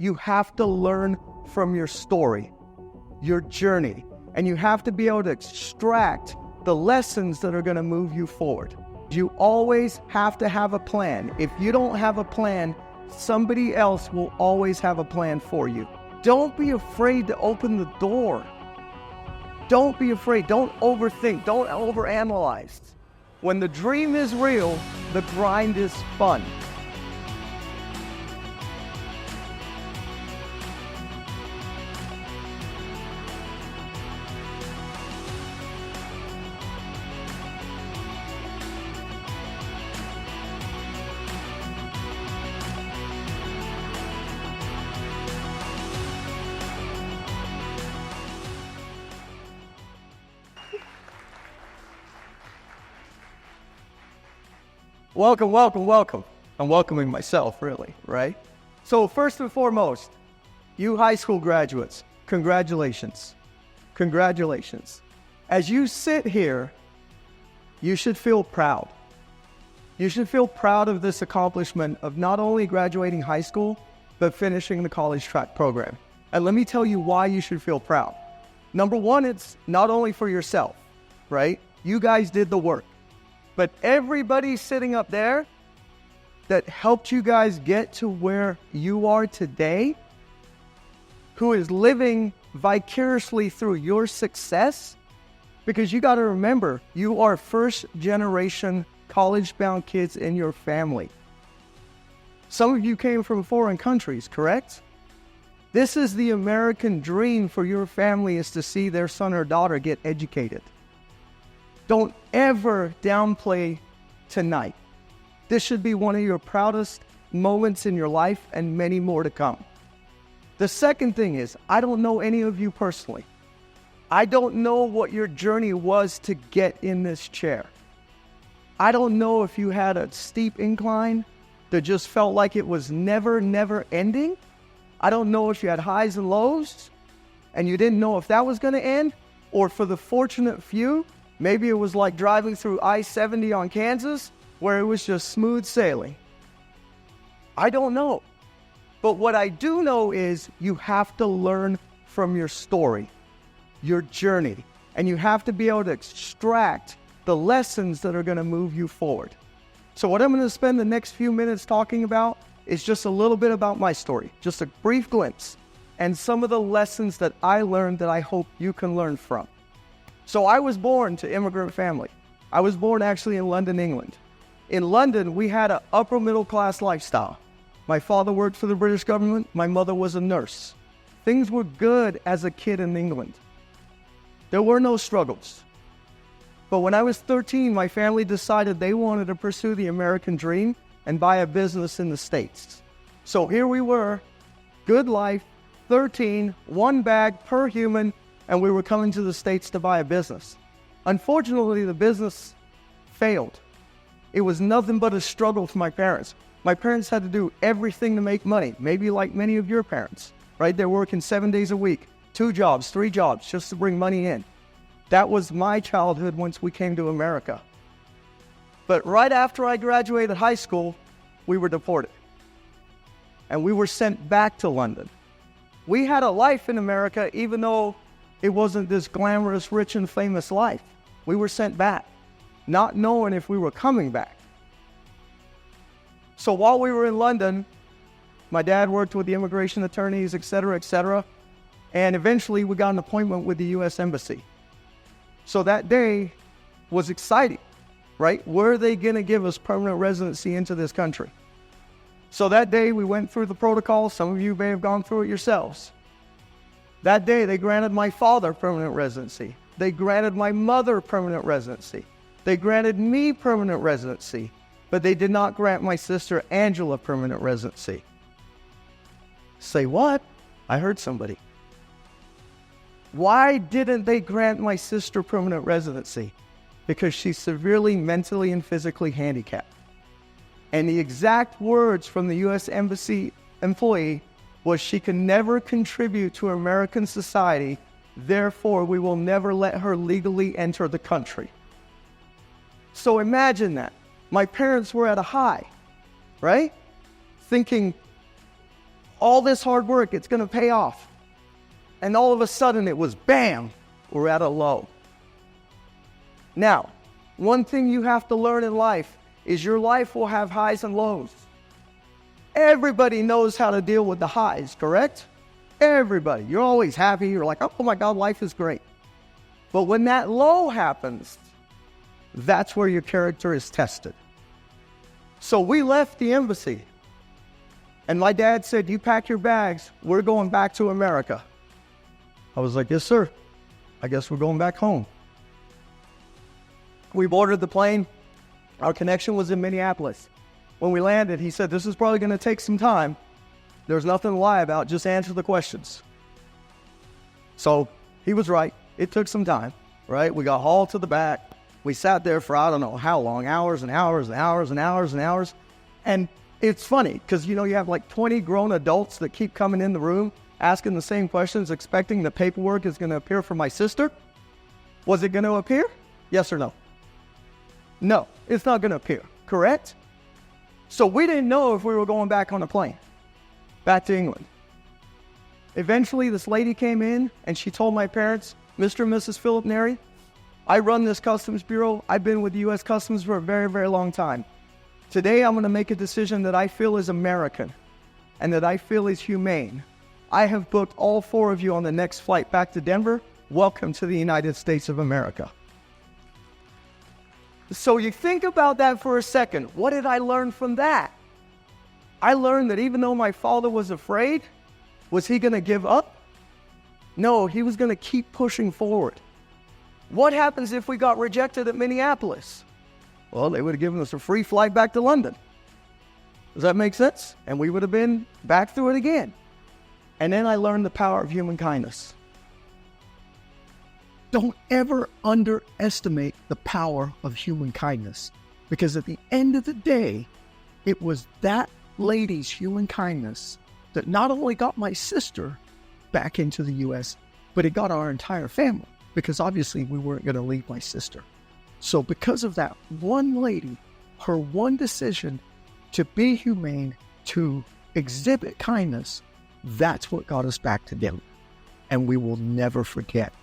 you have to learn from your story, your journey, and you have to be able to extract the lessons that are going to move you forward. You always have to have a plan. If you don't have a plan, somebody else will always have a plan for you. Don't be afraid to open the door. Don't be afraid. Don't overthink. Don't overanalyze. When the dream is real, the grind is fun. Welcome, welcome, welcome. I'm welcoming myself, really, right? So first and foremost, you high school graduates, congratulations. Congratulations. As you sit here, you should feel proud. You should feel proud of this accomplishment of not only graduating high school, but finishing the college track program. And let me tell you why you should feel proud. Number one, it's not only for yourself, right? You guys did the work. But everybody sitting up there that helped you guys get to where you are today, who is living vicariously through your success, because you got to remember, you are first generation college-bound kids in your family. Some of you came from foreign countries, correct? This is the American dream for your family, is to see their son or daughter get educated. Don't ever downplay tonight. This should be one of your proudest moments in your life, and many more to come. The second thing is, I don't know any of you personally. I don't know what your journey was to get in this chair. I don't know if you had a steep incline that just felt like it was never ending. I don't know if you had highs and lows and you didn't know if that was going to end, or for the fortunate few, maybe it was like driving through I-70 on Kansas, where it was just smooth sailing. I don't know. But what I do know is you have to learn from your story, your journey, and you have to be able to extract the lessons that are going to move you forward. So what I'm going to spend the next few minutes talking about is just a little bit about my story, just a brief glimpse, and some of the lessons that I learned that I hope you can learn from. So I was born to immigrant family. I was born actually in London, England. In London, we had an upper middle class lifestyle. My father worked for the British government. My mother was a nurse. Things were good as a kid in England. There were no struggles. But when I was 13, my family decided they wanted to pursue the American dream and buy a business in the States. So here we were, good life, 13, one bag per human, and we were coming to the States to buy a business. Unfortunately, the business failed. It was nothing but a struggle for my parents. My parents had to do everything to make money, maybe like many of your parents, right? They're working 7 days a week, 2 jobs, 3 jobs, just to bring money in. That was my childhood once we came to America. But right after I graduated high school, we were deported. And we were sent back to London. We had a life in America, even though it wasn't this glamorous, rich, and famous life. We were sent back, not knowing if we were coming back. So while we were in London, my dad worked with the immigration attorneys, et cetera, and eventually we got an appointment with the U.S. Embassy. So that day was exciting, right? Were they going to give us permanent residency into this country? So that day we went through the protocol. Some of you may have gone through it yourselves. That day they granted my father permanent residency. They granted my mother permanent residency. They granted me permanent residency, but they did not grant my sister Angela permanent residency. Say what? I heard somebody. Why didn't they grant my sister permanent residency? Because she's severely mentally and physically handicapped. And the exact words from the U.S. Embassy employee was, she can never contribute to American society, therefore we will never let her legally enter the country. So imagine that. My parents were at a high, right? Thinking, all this hard work, it's going to pay off. And all of a sudden it was bam, we're at a low. Now, one thing you have to learn in life is your life will have highs and lows. Everybody knows how to deal with the highs, correct? Everybody. You're always happy. You're like, oh my God, life is great. But when that low happens, that's where your character is tested. So we left the embassy. And my dad said, you pack your bags. We're going back to America. I was like, yes, sir. I guess we're going back home. We boarded the plane. Our connection was in Minneapolis. When we landed, he said, this is probably going to take some time. There's nothing to lie about. Just answer the questions. So he was right. It took some time, right? We got hauled to the back. We sat there for I don't know how long, hours and hours and hours and hours and hours. And it's funny because, you have like 20 grown adults that keep coming in the room asking the same questions, expecting the paperwork is going to appear for my sister. Was it going to appear? Yes or no? No, it's not going to appear, correct? So we didn't know if we were going back on a plane, back to England. Eventually, this lady came in and she told my parents, Mr. and Mrs. Philip Neri, I run this customs bureau. I've been with the U.S. Customs for a very, very long time. Today, I'm going to make a decision that I feel is American and that I feel is humane. I have booked all 4 of you on the next flight back to Denver. Welcome to the United States of America. So you think about that for a second. What did I learn from that? I learned that even though my father was afraid, was he going to give up? No, he was going to keep pushing forward. What happens if we got rejected at Minneapolis? Well, they would have given us a free flight back to London. Does that make sense? And we would have been back through it again. And then I learned the power of human kindness. Don't ever underestimate the power of human kindness, because at the end of the day, it was that lady's human kindness that not only got my sister back into the U.S., but it got our entire family, because obviously we weren't going to leave my sister. So because of that one lady, her one decision to be humane, to exhibit kindness, that's what got us back to Denver. And we will never forget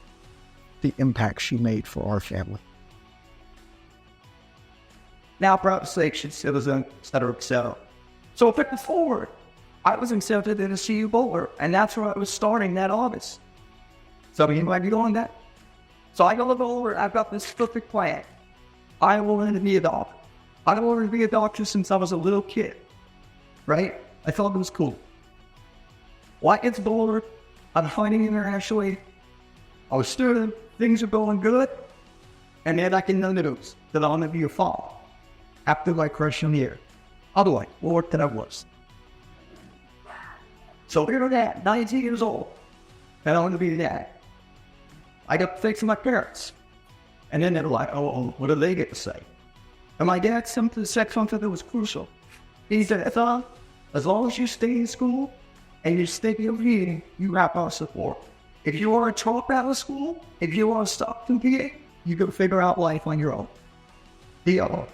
the impact she made for our family. Now proud station citizen, et cetera, et cetera. So fast forward, I was accepted in a CU Bowler, and that's where I was starting that August. So you might be doing that. So I go to Bowler, I've got this perfect plan. I wanted to be a doctor. I wanted to be a doctor since I was a little kid, right? I thought it was cool. Why it's Bowler? I'm fighting internationally. I was student, things are going good, and then I can notice that I'm going to be a father after my freshman year. Otherwise, Lord, that I was. So here I'm at, 19 years old, and I want to be a dad. I got to fix my parents. And then they're like, oh, what do they get to say? And my dad said something that was crucial. He said, son, as long as you stay in school and you stay in reading, you have our support. If you want to drop out of school, if you want to stop competing, you can figure out life on your own. Deal.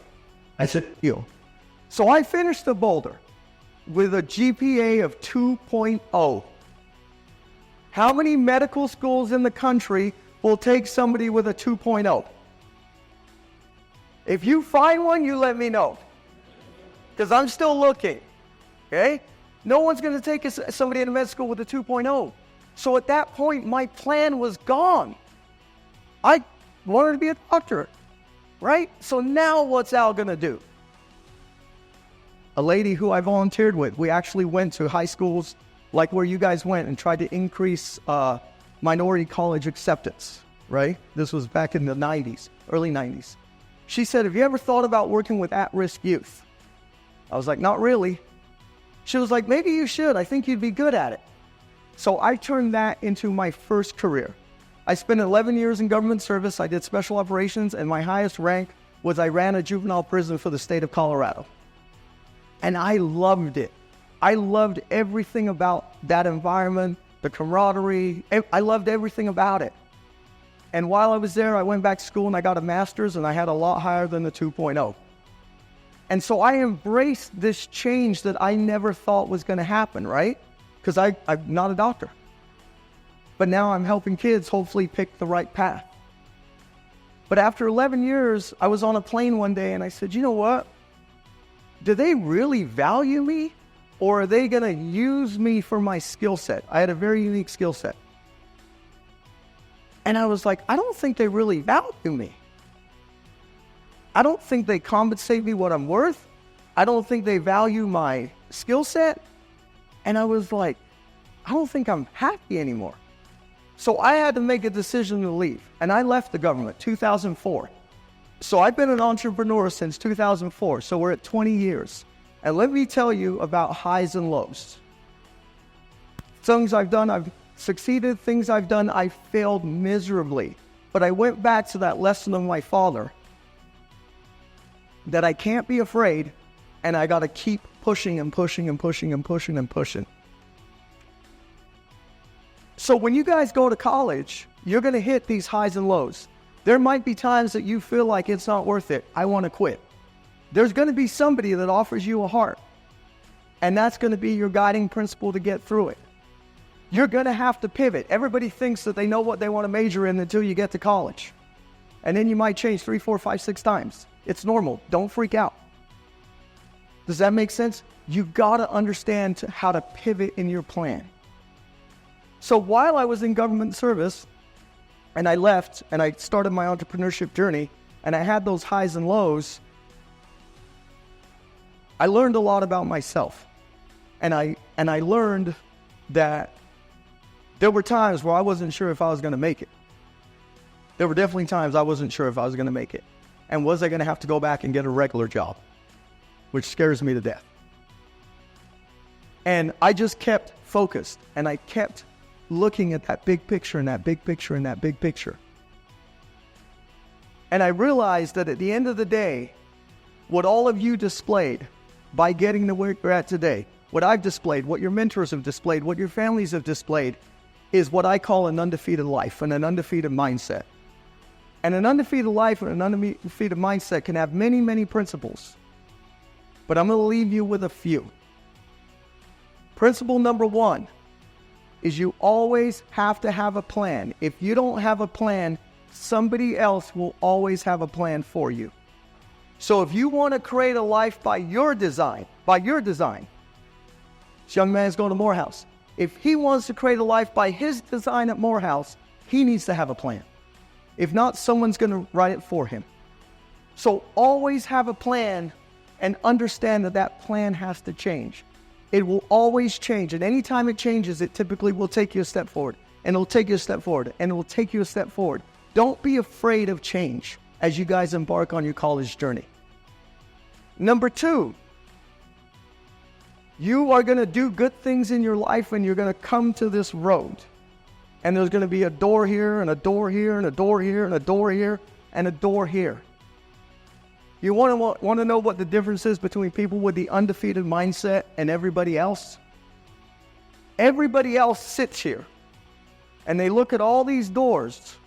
I said, deal. So I finished the Boulder with a GPA of 2.0. How many medical schools in the country will take somebody with a 2.0? If you find one, you let me know. Because I'm still looking. Okay? No one's going to take somebody in a med school with a 2.0. So at that point, my plan was gone. I wanted to be a doctor, right? So now what's Al going to do? A lady who I volunteered with, we actually went to high schools like where you guys went and tried to increase minority college acceptance, right? This was back in the 90s, early 90s. She said, have you ever thought about working with at-risk youth? I was like, not really. She was like, maybe you should. I think you'd be good at it. So I turned that into my first career. I spent 11 years in government service. I did special operations, and my highest rank was I ran a juvenile prison for the state of Colorado. And I loved it. I loved everything about that environment, the camaraderie. I loved everything about it. And while I was there, I went back to school and I got a master's, and I had a lot higher than the 2.0. And so I embraced this change that I never thought was going to happen, right? because I'm not a doctor. But now I'm helping kids hopefully pick the right path. But after 11 years, I was on a plane one day and I said, you know what? Do they really value me, or are they going to use me for my skill set? I had a very unique skill set. And I was like, I don't think they really value me. I don't think they compensate me what I'm worth. I don't think they value my skill set. And I was like, I don't think I'm happy anymore. So I had to make a decision to leave. And I left the government 2004. So I've been an entrepreneur since 2004. So we're at 20 years. And let me tell you about highs and lows. Things I've done, I've succeeded. Things I've done, I failed miserably. But I went back to that lesson of my father that I can't be afraid, and I got to keep pushing and pushing and pushing and pushing and pushing. So when you guys go to college, you're going to hit these highs and lows. There might be times that you feel like it's not worth it. I want to quit. There's going to be somebody that offers you a heart, and that's going to be your guiding principle to get through it. You're going to have to pivot. Everybody thinks that they know what they want to major in until you get to college. And then you might change 3, 4, 5, 6 times. It's normal. Don't freak out. Does that make sense? You got to understand how to pivot in your plan. So while I was in government service and I left and I started my entrepreneurship journey and I had those highs and lows, I learned a lot about myself. And I learned that there were times where I wasn't sure if I was going to make it. There were definitely times I wasn't sure if I was going to make it. And was I going to have to go back and get a regular job? Which scares me to death. And I just kept focused and I kept looking at that big picture and that big picture and that big picture. And I realized that at the end of the day, what all of you displayed by getting to where you're at today, what I've displayed, what your mentors have displayed, what your families have displayed, is what I call an undefeated life and an undefeated mindset. And an undefeated life and an undefeated mindset can have many, many principles. But I'm going to leave you with a few. Principle number 1 is you always have to have a plan. If you don't have a plan, somebody else will always have a plan for you. So if you want to create a life by your design, this young man's going to Morehouse. If he wants to create a life by his design at Morehouse, he needs to have a plan. If not, someone's going to write it for him. So always have a plan and understand that that plan has to change. It will always change. And anytime it changes, it typically will take you a step forward. And it'll take you a step forward. And it will take you a step forward. Don't be afraid of change as you guys embark on your college journey. Number 2, you are going to do good things in your life and you're going to come to this road. And there's going to be a door here and a door here and a door here and a door here and a door here. You want to know what the difference is between people with the undefeated mindset and everybody else? Everybody else sits here and they look at all these doors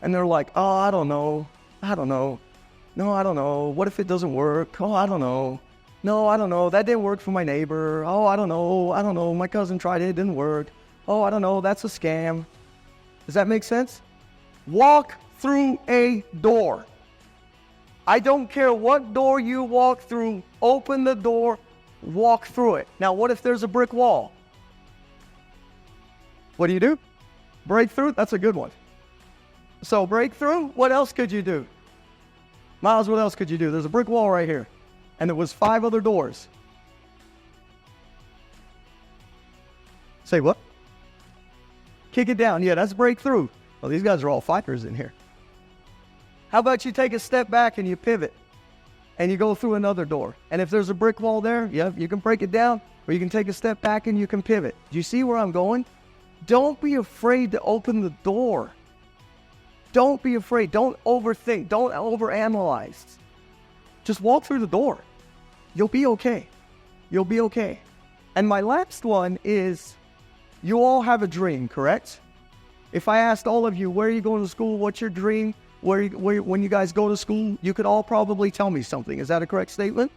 and they're like, oh, I don't know. No, I don't know. What if it doesn't work? Oh, I don't know. No, I don't know. That didn't work for my neighbor. Oh, I don't know. My cousin tried it. It didn't work. Oh, I don't know. That's a scam. Does that make sense? Walk through a door. I don't care what door you walk through. Open the door. Walk through it. Now, what if there's a brick wall? What do? Break through? That's a good one. So break through. What else could you do? Miles, what else could you do? There's a brick wall right here. And there was 5 other doors. Say what? Kick it down. Yeah, that's breakthrough. Well, these guys are all fighters in here. How about you take a step back and you pivot and you go through another door? And if there's a brick wall there, yeah, you can break it down, or you can take a step back and you can pivot. Do you see where I'm going? Don't be afraid to open the door. Don't be afraid. Don't overthink. Don't overanalyze. Just walk through the door. You'll be okay. You'll be okay. And my last one is, you all have a dream, correct? If I asked all of you, where are you going to school? What's your dream? When you guys go to school, you could all probably tell me something. Is that a correct statement?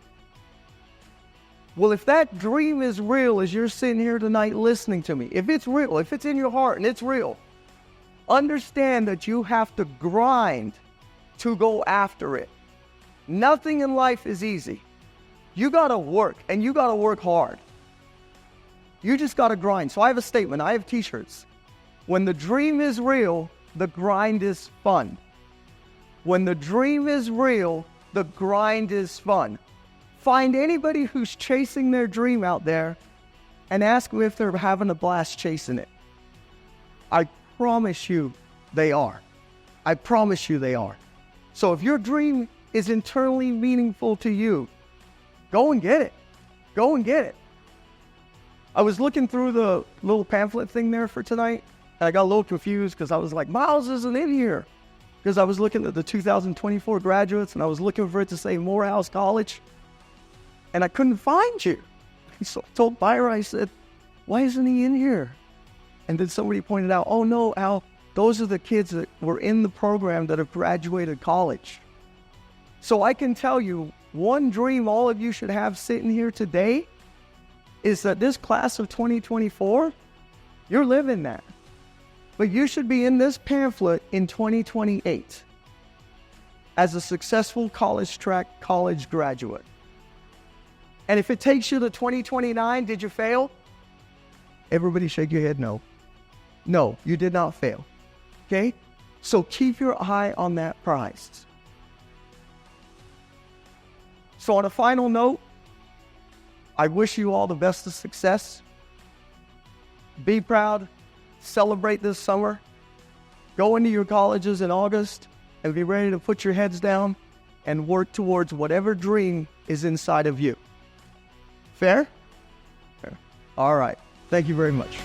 Well, if that dream is real as you're sitting here tonight listening to me, if it's real, if it's in your heart and it's real, understand that you have to grind to go after it. Nothing in life is easy. You got to work, and you got to work hard. You just got to grind. So I have a statement. I have t-shirts. When the dream is real, the grind is fun. When the dream is real, the grind is fun. Find anybody who's chasing their dream out there and ask them if they're having a blast chasing it. I promise you they are. I promise you they are. So if your dream is internally meaningful to you, go and get it. Go and get it. I was looking through the little pamphlet thing there for tonight, and I got a little confused because I was like, Miles isn't in here. Because I was looking at the 2024 graduates, and I was looking for it to say Morehouse College, and I couldn't find you. So I told Byra, I said, why isn't he in here? And then somebody pointed out, oh no, Al, those are the kids that were in the program that have graduated college. So I can tell you, one dream all of you should have sitting here today is that this class of 2024, you're living that. But you should be in this pamphlet in 2028 as a successful college graduate. And if it takes you to 2029, did you fail? Everybody shake your head no. No, you did not fail. Okay? So keep your eye on that prize. So on a final note, I wish you all the best of success. Be proud. Celebrate this summer. Go into your colleges in August and be ready to put your heads down and work towards whatever dream is inside of you. Fair? Fair. All right. Thank you very much.